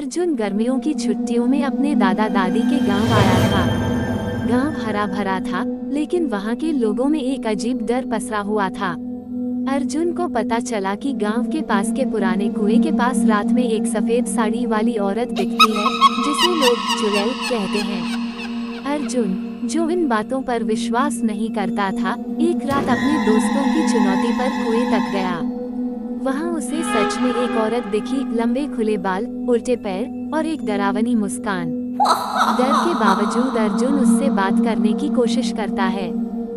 अर्जुन गर्मियों की छुट्टियों में अपने दादा दादी के गांव आया था। गांव हरा भरा था, लेकिन वहां के लोगों में एक अजीब डर पसरा हुआ था। अर्जुन को पता चला कि गांव के पास के पुराने कुएं के पास रात में एक सफेद साड़ी वाली औरत दिखती है, जिसे लोग चुड़ैल कहते हैं। अर्जुन, जो इन बातों पर विश्वास नहीं करता था, एक रात अपने दोस्तों की चुनौती पर कुएं तक गया। वहां उसे सच में एक औरत दिखी, लंबे खुले बाल, उल्टे पैर और एक डरावनी मुस्कान। डर के बावजूद अर्जुन उससे बात करने की कोशिश करता है,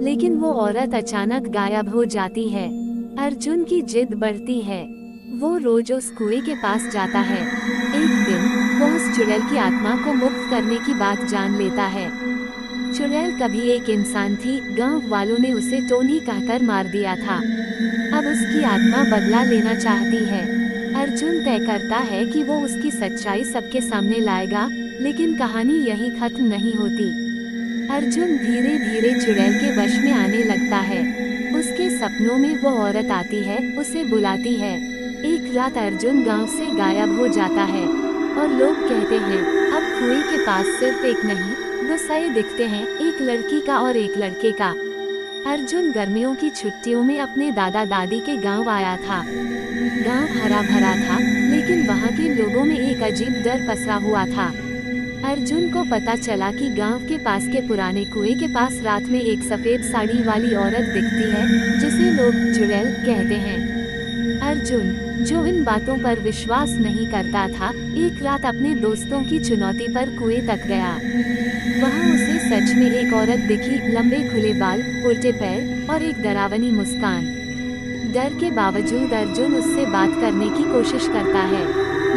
लेकिन वो औरत अचानक गायब हो जाती है। अर्जुन की जिद बढ़ती है। वो रोज उस कुएं के पास जाता है। एक दिन वो उस चुड़ैल की आत्मा को मुक्त करने की बात जान लेता है। चुड़ैल कभी एक इंसान थी, गांव वालों ने उसे टोनी कहकर मार दिया था। अब उसकी आत्मा बदला लेना चाहती है। अर्जुन तय करता है कि वो उसकी सच्चाई सबके सामने लाएगा, लेकिन कहानी यहीं खत्म नहीं होती। अर्जुन धीरे धीरे चुड़ैल के वश में आने लगता है। उसके सपनों में वो औरत आती है, उसे बुलाती है। एक रात अर्जुन गांव से गायब हो जाता है और लोग कहते हैं अब कुएं के पास सिर्फ एक नहीं, दो साए दिखते हैं, एक लड़की का और एक लड़के का। अर्जुन गर्मियों की छुट्टियों में अपने दादा दादी के गांव आया था। गांव हरा भरा था, लेकिन वहां के लोगों में एक अजीब डर पसरा हुआ था। अर्जुन को पता चला कि गांव के पास के पुराने कुएं के पास रात में एक सफेद साड़ी वाली औरत दिखती है, जिसे लोग चुड़ैल कहते हैं। अर्जुन, जो इन बातों पर विश्वास नहीं करता था, एक रात अपने दोस्तों की चुनौती पर कुएं तक गया। वहां उसे सच में एक औरत दिखी, लंबे खुले बाल, उल्टे पैर और एक डरावनी मुस्कान। डर के बावजूद अर्जुन उससे बात करने की कोशिश करता है,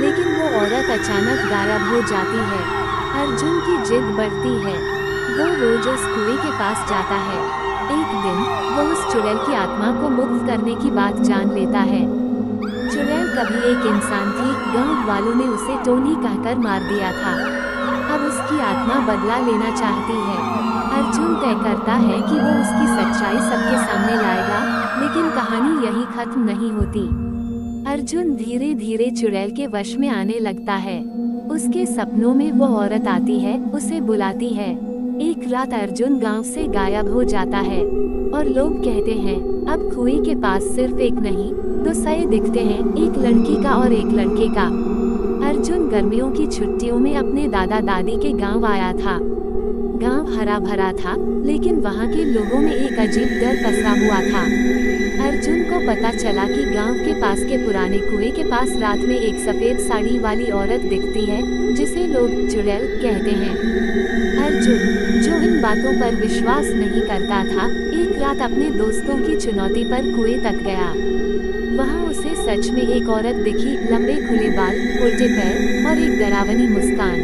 लेकिन वो औरत अचानक गायब हो जाती है। अर्जुन की जिद बढ़ती है। वो रोज उस कुएं के पास जाता है। एक दिन वो उस चुड़ैल की आत्मा को मुक्त करने की बात जान लेता है। चुड़ैल कभी एक इंसान थी, गांव वालों ने उसे टोनी कहकर मार दिया था। अब उसकी आत्मा बदला लेना चाहती है। अर्जुन तय करता है कि वो उसकी सच्चाई सबके सामने लाएगा, लेकिन कहानी यहीं खत्म नहीं होती। अर्जुन धीरे धीरे चुड़ैल के वश में आने लगता है। उसके सपनों में वो औरत आती है, उसे बुलाती है। एक रात अर्जुन गांव से गायब हो जाता है और लोग कहते हैं अब कुएं के पास सिर्फ एक नहीं, दो साए दिखते हैं, एक लड़की का और एक लड़के का। अर्जुन गर्मियों की छुट्टियों में अपने दादा दादी के गांव आया था। गांव हरा भरा था, लेकिन वहां के लोगों में एक अजीब डर पसरा हुआ था। अर्जुन को पता चला कि गांव के पास के पुराने कुएं के पास रात में एक सफेद साड़ी वाली औरत दिखती है, जिसे लोग चुड़ैल कहते हैं। अर्जुन, जो इन बातों पर विश्वास नहीं करता था, एक रात अपने दोस्तों की चुनौती पर कुएं तक गया। वहां उसे सच में एक औरत दिखी, लंबे खुले बाल, उल्टे पैर और एक डरावनी मुस्कान।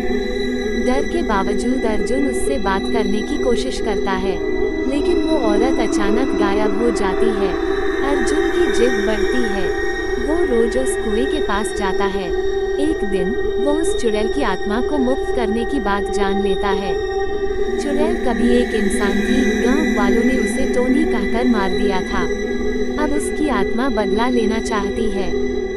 डर के बावजूद अर्जुन उससे बात करने की कोशिश करता है, लेकिन वो औरत अचानक गायब हो जाती है। अर्जुन की जिद बढ़ती है। वो रोज उस कुएं के पास जाता है। एक दिन वो उस चुड़ैल की आत्मा को मुक्त करने की बात जान लेता है। चुड़ैल कभी एक इंसान थी, गांव वालों ने उसे टोनी कहकर मार दिया था। अब उसकी आत्मा बदला लेना चाहती है।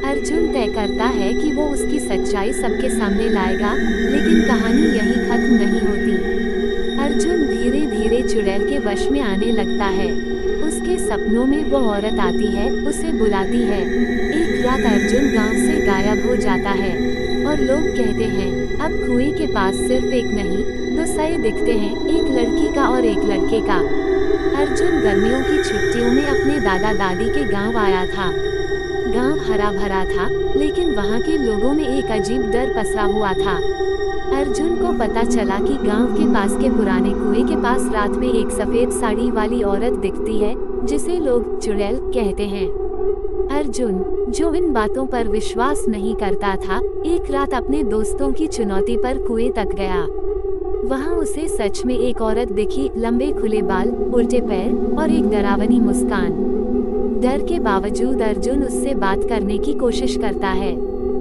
अर्जुन तय करता है कि वो उसकी सच्चाई सबके सामने लाएगा, लेकिन कहानी यहीं खत्म नहीं होती। अर्जुन धीरे धीरे चुड़ैल के वश में आने लगता है। उसके सपनों में वो औरत आती है, उसे बुलाती है। एक रात अर्जुन गांव से गायब हो जाता है और लोग कहते हैं अब कुएं के पास सिर्फ एक नहीं, दो साए दिखते हैं, एक लड़की का और एक लड़के का। अर्जुन गर्मियों की छुट्टियों में अपने दादा दादी के गांव आया था। गांव हरा भरा था, लेकिन वहां के लोगों में एक अजीब डर पसरा हुआ था। अर्जुन को पता चला कि गांव के पास के पुराने कुएं के पास रात में एक सफेद साड़ी वाली औरत दिखती है, जिसे लोग चुड़ैल कहते हैं। अर्जुन, जो इन बातों पर विश्वास नहीं करता था, एक रात अपने दोस्तों की चुनौती पर कुएं तक गया। वहां उसे सच में एक औरत दिखी, लंबे खुले बाल, उल्टे पैर और एक डरावनी मुस्कान। डर के बावजूद अर्जुन उससे बात करने की कोशिश करता है,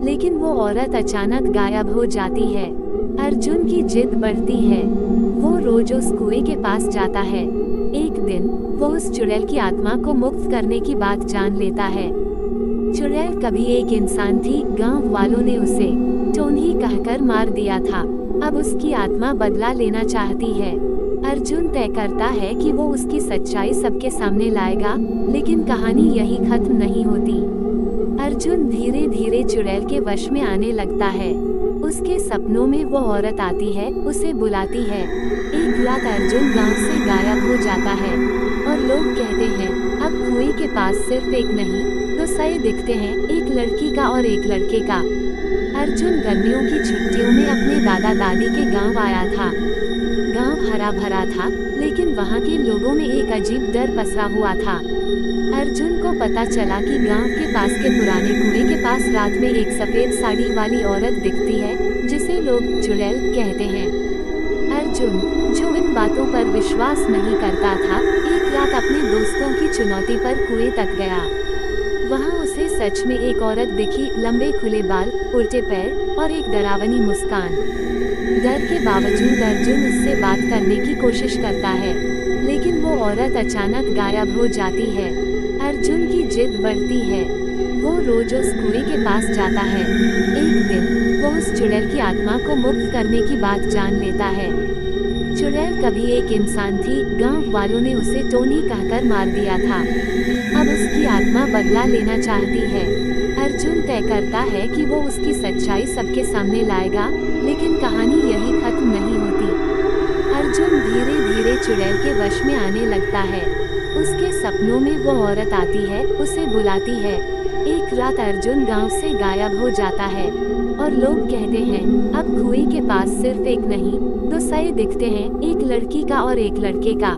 लेकिन वो औरत अचानक गायब हो जाती है। अर्जुन की जिद बढ़ती है। वो रोज उस कुएं के पास जाता है। एक दिन वो उस चुड़ैल की आत्मा को मुक्त करने की बात जान लेता है। चुड़ैल कभी एक इंसान थी, गांव वालों ने उसे टोनी कहकर मार दिया था। अब उसकी आत्मा बदला लेना चाहती है। अर्जुन तय करता है कि वो उसकी सच्चाई सबके सामने लाएगा, लेकिन कहानी यही खत्म नहीं होती। अर्जुन धीरे धीरे चुड़ैल के वश में आने लगता है। उसके सपनों में वो औरत आती है, उसे बुलाती है। एक रात अर्जुन गांव से गायब हो जाता है और लोग कहते हैं अब कुएं के पास सिर्फ एक नहीं दो साए दिखते हैं, एक लड़की का और एक लड़के का। अर्जुन गर्मियों की छुट्टियों में अपने दादा दादी के गांव आया था। गांव हरा भरा था, लेकिन वहां के लोगों में एक अजीब डर पसरा हुआ था। अर्जुन को पता चला कि गांव के पास के पुराने कुएं के पास रात में एक सफेद साड़ी वाली औरत दिखती है, जिसे लोग चुड़ैल कहते हैं। अर्जुन, जो इन बातों पर विश्वास नहीं करता था, एक रात अपने दोस्तों की चुनौती पर कुएं तक गया। वहां उसे सच में एक औरत दिखी, लंबे खुले बाल, उल्टे पैर और एक डरावनी मुस्कान। डर के बावजूद अर्जुन उससे बात करने की कोशिश करता है, लेकिन वो औरत अचानक गायब हो जाती है। अर्जुन की जिद बढ़ती है। वो रोज उस कुएं के पास जाता है। एक दिन वो उस चुड़ैल की आत्मा को मुक्त करने की बात जान लेता है। चुड़ैल कभी एक इंसान थी, गांव वालों ने उसे टोनी कहकर मार दिया था। अब उसकी आत्मा बदला लेना चाहती है। अर्जुन तय करता है कि वो उसकी सच्चाई सबके सामने लाएगा, लेकिन कहानी यही खत्म नहीं होती। अर्जुन धीरे धीरे चुड़ैल के वश में आने लगता है। उसके सपनों में वो औरत आती है, उसे बुलाती है। एक रात अर्जुन गांव से गायब हो जाता है और लोग कहते हैं अब कुएं के पास सिर्फ एक नहीं दो साए दिखते हैं, एक लड़की का और एक लड़के का।